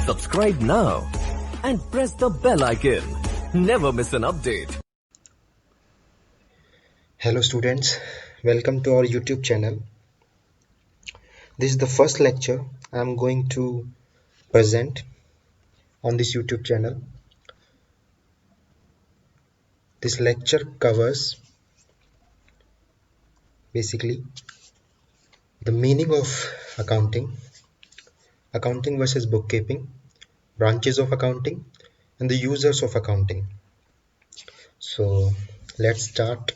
Subscribe now and press the bell icon. Never miss an update. Hello students, welcome to our YouTube channel. This is the first lecture I am going to present on this YouTube channel. This lecture covers basically the meaning of accounting, accounting versus bookkeeping, branches of accounting, and the users of accounting. So let's start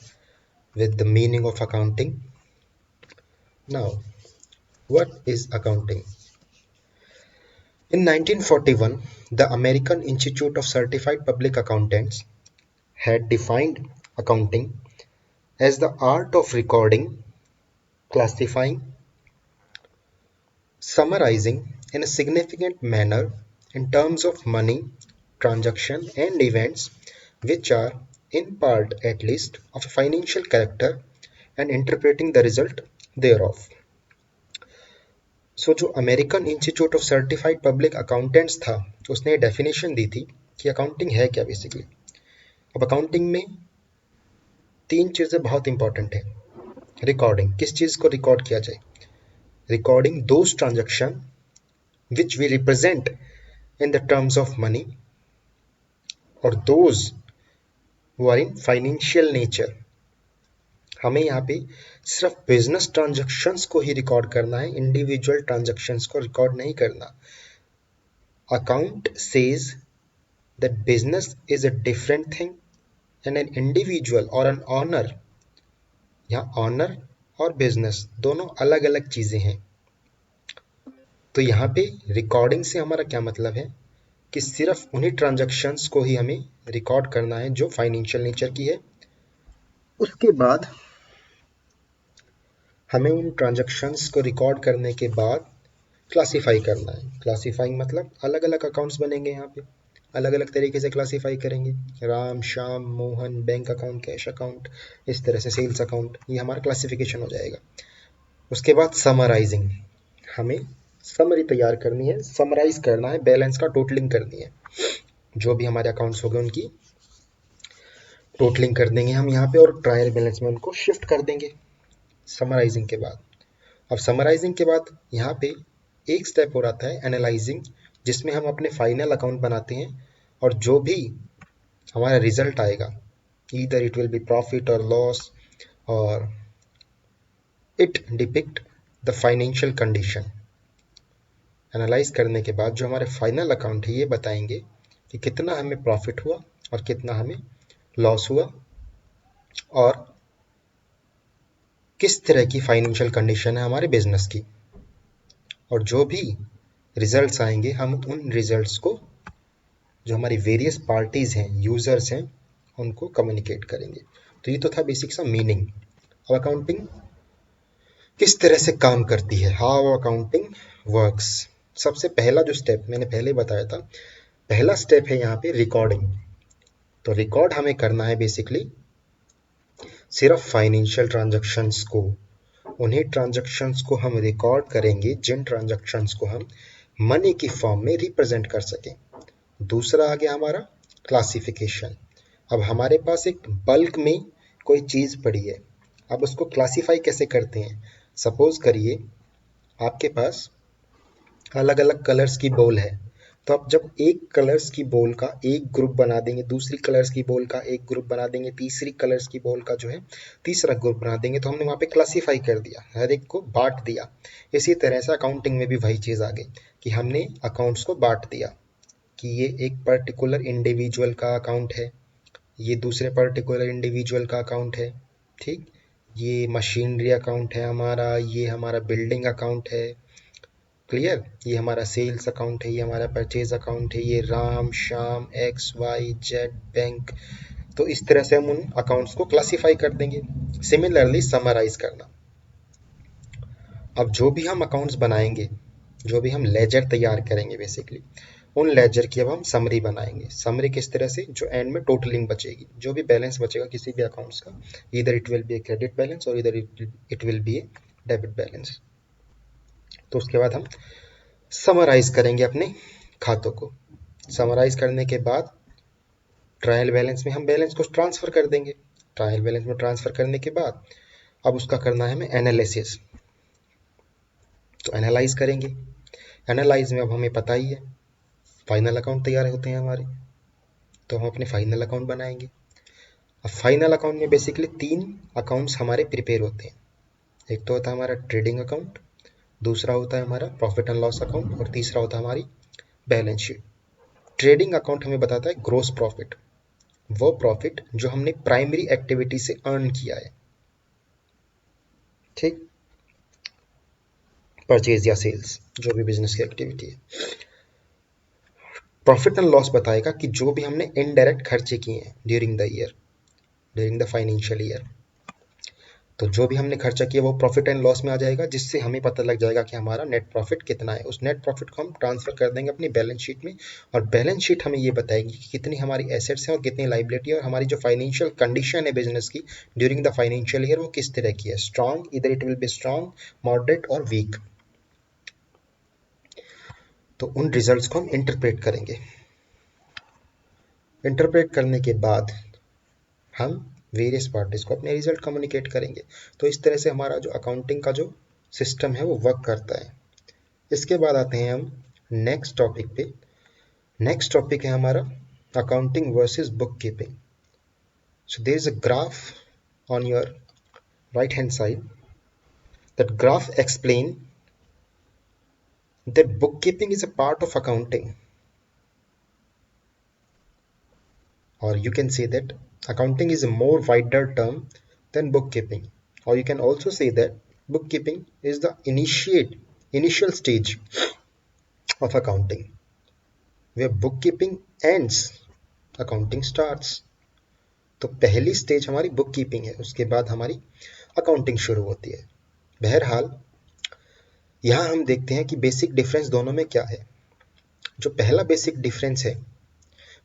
with the meaning of accounting. Now, what is accounting? In 1941, the American Institute of Certified Public Accountants had defined accounting as the art of recording, classifying, summarizing in a significant manner in terms of money, transaction, and events which are, in part at least, of a financial character and interpreting the result thereof. जो American institute of certified public accountants था, उसने definition दी थी कि accounting है क्या basically. अब accounting में तीन चीज़ें बहुत इंपॉर्टेंट है. रिकॉर्डिंग, किस चीज़ को रिकॉर्ड किया जाए. Recording those transactions which we represent in the terms of money or those who are in financial nature. हमें यहाँ पे सिर्फ बिजनेस ट्रांजैक्शंस को ही रिकॉर्ड करना है, इंडिविजुअल ट्रांजैक्शंस को रिकॉर्ड नहीं करना. Account says that business is a different thing and an individual और एन ऑनर, यहाँ ऑनर और बिजनेस दोनों अलग अलग चीज़ें हैं. तो यहाँ पे रिकॉर्डिंग से हमारा क्या मतलब है कि सिर्फ उन्हीं ट्रांजैक्शंस को ही हमें रिकॉर्ड करना है जो फाइनेंशियल नेचर की है. उसके बाद हमें उन ट्रांजैक्शंस को रिकॉर्ड करने के बाद क्लासिफाई करना है. क्लासिफाइंग मतलब अलग अलग अकाउंट्स बनेंगे, यहाँ पे अलग अलग तरीके से क्लासिफाई करेंगे. Ram, Shyam, Mohan, bank account, cash account, इस तरह से सेल्स अकाउंट, ये हमारा क्लासिफिकेशन हो जाएगा. उसके बाद समराइजिंग, हमें समरी तैयार करनी है, समराइज करना है, बैलेंस का टोटलिंग करनी है. जो भी हमारे अकाउंट्स हो गए उनकी टोटलिंग कर देंगे हम यहाँ पे और ट्रायल बैलेंस में उनको शिफ्ट कर देंगे समराइजिंग के बाद. अब समराइजिंग के बाद यहाँ पे एक स्टेप हो रहा है एनालाइजिंग, जिसमें हम अपने फाइनल अकाउंट बनाते हैं और जो भी हमारा रिजल्ट आएगा, either it will be profit और लॉस और it depict the financial condition. Analyse करने के बाद जो हमारे फाइनल अकाउंट है ये बताएंगे कि कितना हमें प्रॉफिट हुआ और कितना हमें लॉस हुआ और किस तरह की फाइनेंशियल कंडीशन है हमारे बिजनेस की. और जो भी रिजल्ट्स आएंगे हम उन रिजल्ट्स को जो हमारी वेरियस पार्टीज हैं, यूजर्स हैं, उनको कम्युनिकेट करेंगे. तो ये तो था बेसिक सा मीनिंग. अब अकाउंटिंग किस तरह से काम करती है, हाउ अकाउंटिंग वर्क्स. सबसे पहला जो स्टेप मैंने पहले बताया था, पहला स्टेप है यहाँ पे रिकॉर्डिंग. तो रिकॉर्ड हमें करना है बेसिकली सिर्फ फाइनेंशियल ट्रांजैक्शंस को. उन्हीं ट्रांजैक्शंस को हम रिकॉर्ड करेंगे जिन ट्रांजैक्शंस को हम मनी की फॉर्म में रिप्रेजेंट कर सकें. दूसरा आ गया हमारा क्लासिफिकेशन. अब हमारे पास एक बल्क में कोई चीज़ पड़ी है, अब उसको क्लासिफाई कैसे करते हैं. सपोज करिए आपके पास अलग अलग कलर्स की बॉल है, तो आप जब एक कलर्स की बॉल का एक ग्रुप बना देंगे, दूसरी कलर्स की बॉल का एक ग्रुप बना देंगे, तीसरी कलर्स की बॉल का जो है तीसरा ग्रुप बना देंगे, तो हमने वहाँ पे क्लासिफाई कर दिया, हर एक को बांट दिया. इसी तरह से अकाउंटिंग में भी वही चीज़ आ गई कि हमने अकाउंट्स को बांट दिया कि ये एक पर्टिकुलर इंडिविजुअल का अकाउंट है, ये दूसरे पर्टिकुलर इंडिविजुअल का अकाउंट है, ठीक, ये मशीनरी अकाउंट है हमारा, ये हमारा बिल्डिंग अकाउंट है, क्लियर, ये हमारा सेल्स अकाउंट है, ये हमारा परचेज अकाउंट है, ये Ram, Shyam, X, Y, Z bank. तो इस तरह से हम उन अकाउंट्स को क्लासिफाई कर देंगे. सिमिलरली समराइज करना. अब जो भी हम अकाउंट्स बनाएंगे, जो भी हम लेजर तैयार करेंगे बेसिकली, उन लेजर की अब हम समरी बनाएंगे. समरी किस तरह से, जो एंड में टोटलिंग बचेगी, जो भी बैलेंस बचेगा किसी भी अकाउंट्स का, इधर it will be a credit balance और इधर it will be A debit balance. तो उसके बाद हम समराइज करेंगे अपने खातों को। समराइज करने के बाद ट्रायल बैलेंस में हम बैलेंस को ट्रांसफर कर देंगे। ट्रायल बैलेंस में ट्रांसफर करने के बाद अब उसका करना है हमें एनालिसिस। तो एनालाइज करेंगे। एनालाइज में अब हमें पता ही है फाइनल अकाउंट तैयार होते हैं हमारे, तो हम अपने फाइनल अकाउंट बनाएंगे। अब फाइनल अकाउंट में बेसिकली 3 अकाउंट्स हमारे प्रिपेयर होते हैं। एक तो होता है हमारा ट्रेडिंग अकाउंट, दूसरा होता है हमारा प्रॉफिट एंड लॉस अकाउंट और तीसरा होता है हमारी बैलेंस शीट। ट्रेडिंग अकाउंट हमें बताता है ग्रोस प्रॉफिट, वो प्रॉफिट जो हमने प्राइमरी एक्टिविटी से अर्न किया है, ठीक, परचेज या सेल्स, जो भी बिजनेस की एक्टिविटी है। प्रॉफिट एंड लॉस बताएगा कि जो भी हमने इनडायरेक्ट खर्चे किए हैं during the year, during the financial year, तो जो भी हमने खर्चा किया वो प्रॉफिट एंड लॉस में आ जाएगा, जिससे हमें पता लग जाएगा कि हमारा नेट प्रॉफिट कितना है। उस नेट प्रॉफिट को हम ट्रांसफर कर देंगे अपनी बैलेंस शीट में, और बैलेंस शीट हमें ये बताएगी कि कितनी हमारी एसेट्स हैं और कितनी लाइबिलिटी है, और हमारी जो फाइनेंशियल कंडीशन है बिजनेस की ड्यूरिंग द फाइनेंशियल ईयर वो किस तरह की है, स्ट्रॉन्ग, इधर it will be strong, moderate और वीक। तो उन रिजल्ट्स को हम इंटरप्रेट करेंगे। इंटरप्रेट करने के बाद हम वेरियस पार्टीज को अपने रिजल्ट कम्युनिकेट करेंगे। तो इस तरह से हमारा जो अकाउंटिंग का जो सिस्टम है वो वर्क करता है। इसके बाद आते हैं हम नेक्स्ट टॉपिक पे। नेक्स्ट टॉपिक है हमारा accounting versus book keeping. So there is a graph on your right hand side. That graph explain that bookkeeping is a part of accounting, or you can say that accounting is a more wider term than bookkeeping, or you can also say that bookkeeping is the initial stage of accounting, where bookkeeping ends, accounting starts. तो पहली stage हमारी book keeping है, उसके बाद हमारी accounting शुरू होती है। बहरहाल यहाँ हम देखते हैं कि बेसिक डिफरेंस दोनों में क्या है। जो पहला बेसिक डिफरेंस है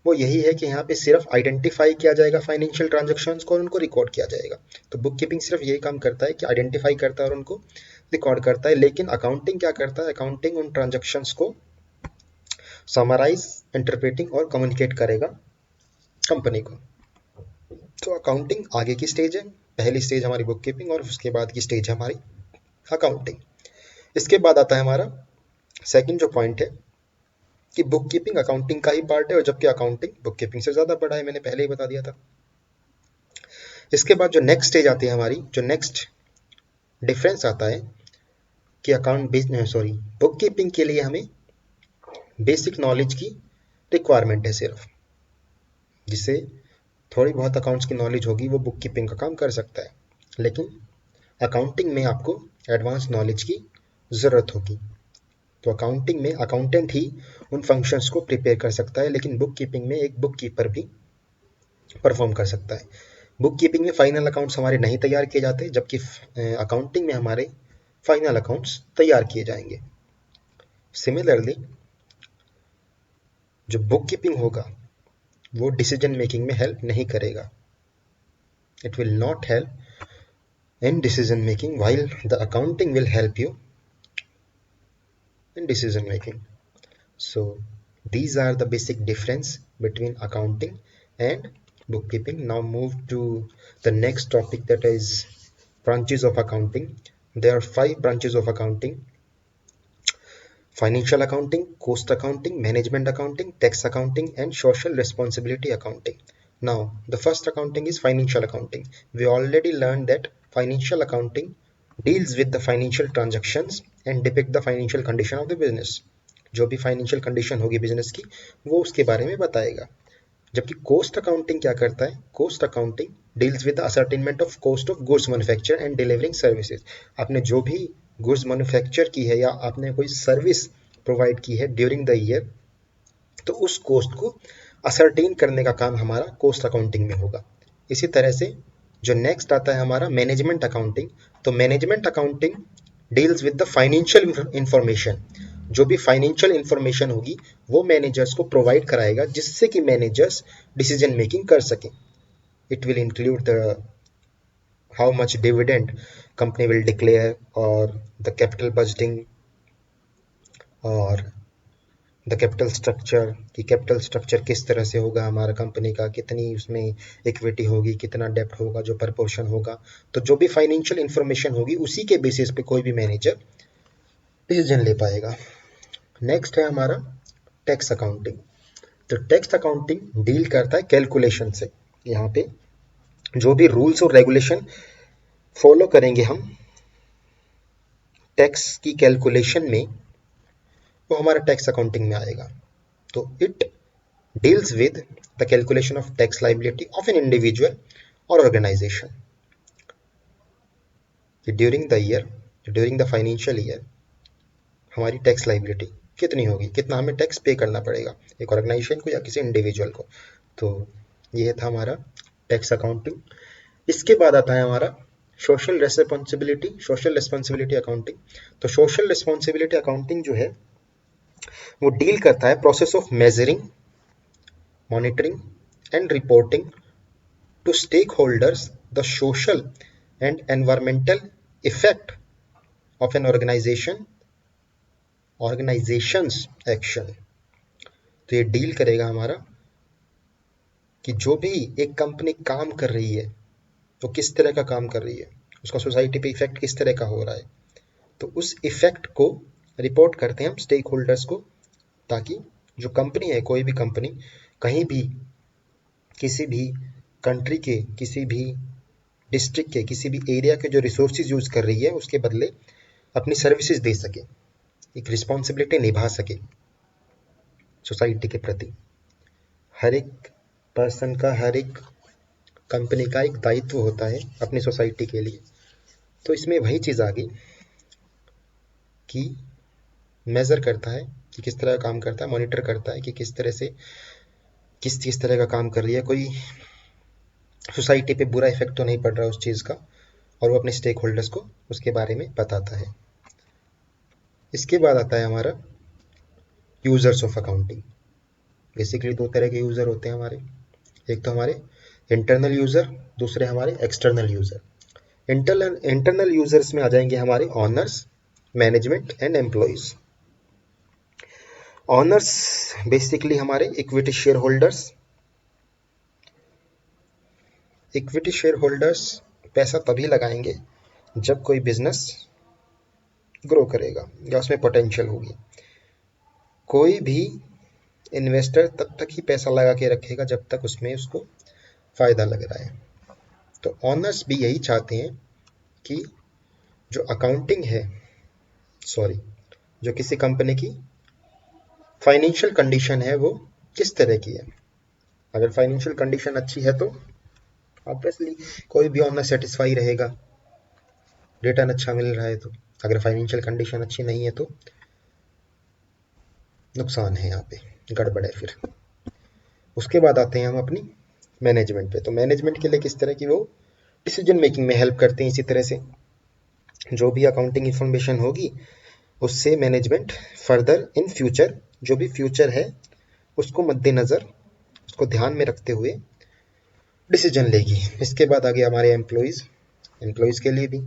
वो यही है कि यहाँ पे सिर्फ आइडेंटिफाई किया जाएगा फाइनेंशियल ट्रांजैक्शंस को और उनको रिकॉर्ड किया जाएगा। तो बुक कीपिंग सिर्फ यही काम करता है कि आइडेंटिफाई करता है और उनको रिकॉर्ड करता है। लेकिन अकाउंटिंग क्या करता है, अकाउंटिंग उन ट्रांजैक्शंस को समराइज, इंटरप्रेटिंग और कम्युनिकेट करेगा कंपनी को। तो अकाउंटिंग आगे की स्टेज है, पहली स्टेज हमारी बुक कीपिंग और उसके बाद की स्टेज है हमारी अकाउंटिंग। इसके बाद आता है हमारा सेकंड जो पॉइंट है कि बुक कीपिंग अकाउंटिंग का ही पार्ट है, और जबकि अकाउंटिंग बुक कीपिंग से ज़्यादा बड़ा है, मैंने पहले ही बता दिया था। इसके बाद जो नेक्स्ट स्टेज आती है हमारी, जो नेक्स्ट डिफरेंस आता है कि बुक कीपिंग के लिए हमें बेसिक नॉलेज की रिक्वायरमेंट है सिर्फ, जिससे थोड़ी बहुत अकाउंट्स की नॉलेज होगी वो बुक कीपिंग का काम कर सकता है। लेकिन अकाउंटिंग में आपको एडवांस नॉलेज की ज़रूरत होगी। तो अकाउंटिंग में अकाउंटेंट ही उन फंक्शंस को प्रिपेयर कर सकता है, लेकिन बुक कीपिंग में एक बुक कीपर भी परफॉर्म कर सकता है। बुक कीपिंग में फाइनल अकाउंट्स हमारे नहीं तैयार किए जाते, जबकि अकाउंटिंग में हमारे फाइनल अकाउंट्स तैयार किए जाएंगे। सिमिलरली जो बुक कीपिंग होगा वो डिसीजन मेकिंग में हेल्प नहीं करेगा। It will not help in decision making, while the accounting will help you in decision making. So these are the basic difference between accounting and bookkeeping. Now move to the next topic, that is branches of accounting. There are 5 branches of accounting: financial accounting, cost accounting, management accounting, tax accounting, and social responsibility accounting. Now the first accounting is financial accounting. We already learned that financial accounting deals with the financial transactions and depict the financial condition of the business. जो भी financial condition होगी business की वो उसके बारे में बताएगा। जबकि कोस्ट अकाउंटिंग क्या करता है, cost accounting deals with the ascertainment of cost of goods manufacture and delivering services. आपने जो भी गुड्स मैन्युफैक्चर की है या आपने कोई सर्विस प्रोवाइड की है ड्यूरिंग द ईयर, तो उस कॉस्ट को असर्टेन करने का काम हमारा कोस्ट अकाउंटिंग में होगा। इसी तरह से जो नेक्स्ट आता है हमारा मैनेजमेंट अकाउंटिंग, तो management accounting deals with the financial information. जो भी फाइनेंशियल इंफॉर्मेशन होगी वो मैनेजर्स को प्रोवाइड कराएगा, जिससे कि मैनेजर्स डिसीजन मेकिंग कर सकें। It will include the how much dividend company will declare, और द कैपिटल बजटिंग, और द कैपिटल स्ट्रक्चर, कि कैपिटल स्ट्रक्चर किस तरह से होगा हमारा कंपनी का, कितनी उसमें इक्विटी होगी, कितना डेप्ट होगा, जो प्रपोर्शन होगा। तो जो भी फाइनेंशियल इंफॉर्मेशन होगी उसी के बेसिस पे कोई भी मैनेजर डिसीजन ले पाएगा। नेक्स्ट है हमारा टैक्स अकाउंटिंग। तो टैक्स अकाउंटिंग डील करता है कैलकुलेशन से। यहाँ पे जो भी रूल्स और रेगुलेशन फॉलो करेंगे हम टैक्स की कैलकुलेशन में, वो हमारा टैक्स अकाउंटिंग में आएगा। तो it deals with the calculation of tax liability of an individual or organization during the financial year हमारी टैक्स लाइबिलिटी कितनी होगी, कितना हमें टैक्स पे करना पड़ेगा एक ऑर्गेनाइजेशन को या किसी इंडिविजुअल को। तो ये था हमारा टैक्स अकाउंटिंग। इसके बाद आता है हमारा सोशल रिस्पॉन्सिबिलिटी अकाउंटिंग। तो सोशल रिस्पॉन्सिबिलिटी अकाउंटिंग जो है वो डील करता है process of measuring, monitoring and reporting to stakeholders the social and environmental effect of an organization's action। तो ये डील करेगा हमारा कि जो भी एक कंपनी काम कर रही है तो किस तरह का काम कर रही है, उसका सोसाइटी पे इफेक्ट किस तरह का हो रहा है। तो उस इफेक्ट को रिपोर्ट करते हैं हम स्टेक होल्डर्स को, ताकि जो कंपनी है, कोई भी कंपनी कहीं भी किसी भी कंट्री के किसी भी डिस्ट्रिक्ट के किसी भी एरिया के जो रिसोर्सेज यूज कर रही है उसके बदले अपनी सर्विसेज दे सके, एक रिस्पॉन्सिबिलिटी निभा सके सोसाइटी के प्रति। हर एक पर्सन का, हर एक कंपनी का एक दायित्व होता है अपनी सोसाइटी के लिए। तो इसमें वही चीज़ आ गई कि मेजर करता है कि किस तरह का काम करता है, मॉनिटर करता है कि किस तरह से किस तरह का काम कर रही है, कोई सोसाइटी पे बुरा इफेक्ट तो नहीं पड़ रहा उस चीज़ का, और वो अपने स्टेक होल्डर्स को उसके बारे में बताता है। इसके बाद आता है हमारा यूजर्स ऑफ अकाउंटिंग। बेसिकली दो तरह के यूजर होते हैं हमारे, एक तो हमारे इंटरनल यूजर, दूसरे हमारे एक्सटर्नल यूजर। इंटरनल यूजर्स में आ जाएंगे हमारे owners, management and employees. Owners basically हमारे equity share holders. Equity share holders पैसा तभी लगाएंगे जब कोई बिजनेस ग्रो करेगा या उसमें पोटेंशियल होगी। कोई भी इन्वेस्टर तब तक ही पैसा लगा के रखेगा जब तक उसमें उसको फायदा लग रहा है। तो ऑनर्स भी यही चाहते हैं कि जो अकाउंटिंग है, जो किसी कंपनी की फाइनेंशियल कंडीशन है वो किस तरह की है। अगर फाइनेंशियल कंडीशन अच्छी है तो ऑब्वियसली कोई भी ऑनर सेटिस्फाई रहेगा, रिटर्न अच्छा मिल रहा है। तो अगर फाइनेंशियल कंडीशन अच्छी नहीं है तो नुकसान है, यहाँ पे गड़बड़ है फिर। उसके बाद आते हैं हम अपनी मैनेजमेंट पे। तो मैनेजमेंट के लिए किस तरह की वो डिसीजन मेकिंग में हेल्प करते हैं। इसी तरह से जो भी अकाउंटिंग इंफॉर्मेशन होगी उससे मैनेजमेंट फर्दर इन फ्यूचर, जो भी फ्यूचर है उसको मद्देनज़र, उसको ध्यान में रखते हुए डिसीजन लेगी। इसके बाद आगे हमारे एम्प्लॉयज़ के लिए भी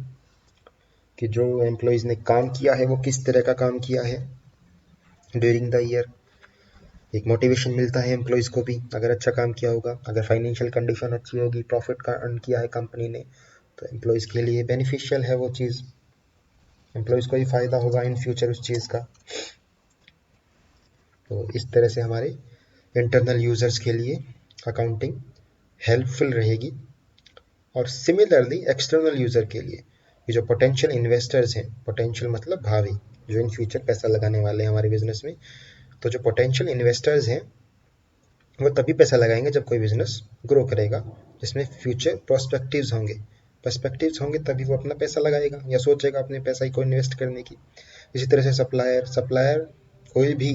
कि जो एम्प्लॉयज़ ने काम किया है वो किस तरह का काम किया है ड्यूरिंग द ईयर। एक मोटिवेशन मिलता है एम्प्लॉयज़ को भी अगर अच्छा काम किया होगा। अगर फाइनेंशियल कंडीशन अच्छी होगी, प्रॉफिट का अर्न किया है कंपनी ने, तो एम्प्लॉयज़ के लिए बेनिफिशियल है वो चीज़, एम्प्लॉयज़ को ही फ़ायदा होगा इन फ्यूचर उस चीज़ का। तो इस तरह से हमारे इंटरनल यूज़र्स के लिए अकाउंटिंग हेल्पफुल रहेगी। और सिमिलरली एक्सटर्नल यूज़र के लिए ये जो पोटेंशियल इन्वेस्टर्स हैं, पोटेंशियल मतलब भावी, जो इन फ्यूचर पैसा लगाने वाले हैं हमारे बिजनेस में, तो जो पोटेंशियल इन्वेस्टर्स हैं वो तभी पैसा लगाएंगे जब कोई बिजनेस ग्रो करेगा, जिसमें फ्यूचर पर्सपेक्टिव्स होंगे तभी वो अपना पैसा लगाएगा या सोचेगा अपने पैसा को इन्वेस्ट करने की। इसी तरह से सप्लायर कोई भी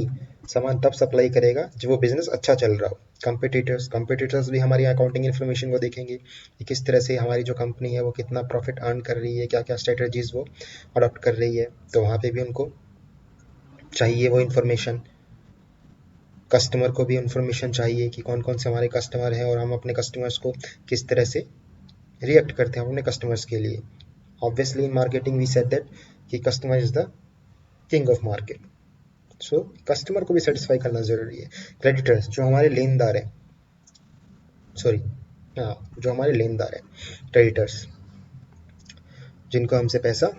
सामान तब सप्लाई करेगा जब वो बिजनेस अच्छा चल रहा हो। कंपिटिटर्स भी हमारी अकाउंटिंग इन्फॉर्मेशन को देखेंगे कि किस तरह से हमारी जो कंपनी है वो कितना प्रॉफिट अर्न कर रही है, क्या क्या स्ट्रेटजीज वो अडॉप्ट कर रही है। तो वहाँ पे भी उनको चाहिए वो इन्फॉर्मेशन। कस्टमर को भी इन्फॉर्मेशन चाहिए कि कौन कौन से हमारे कस्टमर हैं और हम अपने कस्टमर्स को किस तरह से रिएक्ट करते हैं अपने कस्टमर्स के लिए। Obviously in marketing we said that कि customer is the king of market. So customer को भी सेटिस्फाई करना ज़रूरी है। क्रेडिटर्स जो हमारे लेनदार हैं, सॉरी, हाँ, जो हमारे लेनदार हैं, क्रेडिटर्स जिनको हमसे पैसा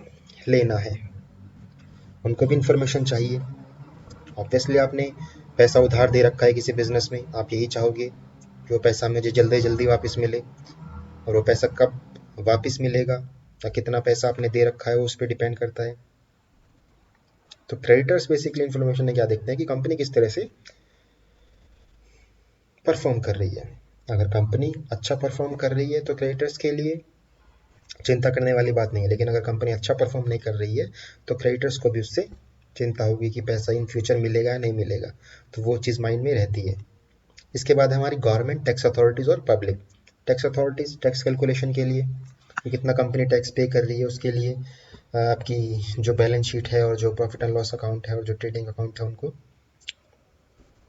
लेना है, उनको भी इंफॉर्मेशन चाहिए। ऑब्वियसली आपने पैसा उधार दे रखा है किसी बिजनेस में, आप यही चाहोगे कि वो पैसा मुझे जल्दी जल्दी वापस मिले, और वो पैसा कब वापस मिलेगा या कितना पैसा आपने दे रखा है वो उस पर डिपेंड करता है। तो क्रेडिटर्स बेसिकली इन्फॉर्मेशन में क्या देखते हैं कि कंपनी किस तरह से परफॉर्म कर रही है। अगर कंपनी अच्छा परफॉर्म कर रही है तो क्रेडिटर्स के लिए चिंता करने वाली बात नहीं है, लेकिन अगर कंपनी अच्छा परफॉर्म नहीं कर रही है तो क्रेडिटर्स को भी उससे चिंता होगी कि पैसा इन फ्यूचर मिलेगा या नहीं मिलेगा, तो वो चीज़ माइंड में रहती है। इसके बाद हमारी गवर्नमेंट, टैक्स अथॉरिटीज़ और public. Tax authorities tax calculation के लिए कि कितना कंपनी टैक्स पे कर रही है उसके लिए आपकी जो बैलेंस शीट है और जो प्रॉफिट एंड लॉस अकाउंट है और जो ट्रेडिंग अकाउंट है उनको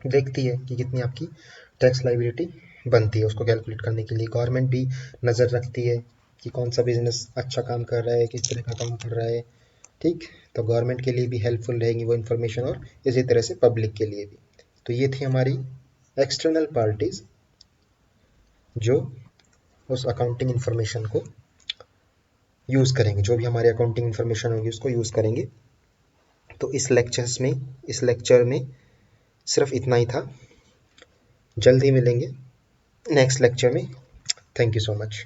देखती है कि कितनी आपकी टैक्स लाइबिलिटी बनती है। उसको कैलकुलेट करने के लिए गवर्नमेंट भी नज़र रखती है कि कौन सा बिजनेस अच्छा काम कर रहा है, किस तरह का काम कर रहा है। ठीक, तो गवर्नमेंट के लिए भी हेल्पफुल रहेगी वो इन्फॉर्मेशन, और इसी तरह से पब्लिक के लिए भी। तो ये थी हमारी एक्सटर्नल पार्टीज जो उस अकाउंटिंग इन्फॉर्मेशन को यूज़ करेंगे, जो भी हमारी अकाउंटिंग इन्फॉर्मेशन होगी उसको यूज़ करेंगे। तो इस लेक्चर में सिर्फ इतना ही था। जल्द ही मिलेंगे नेक्स्ट लेक्चर में। Thank you so much.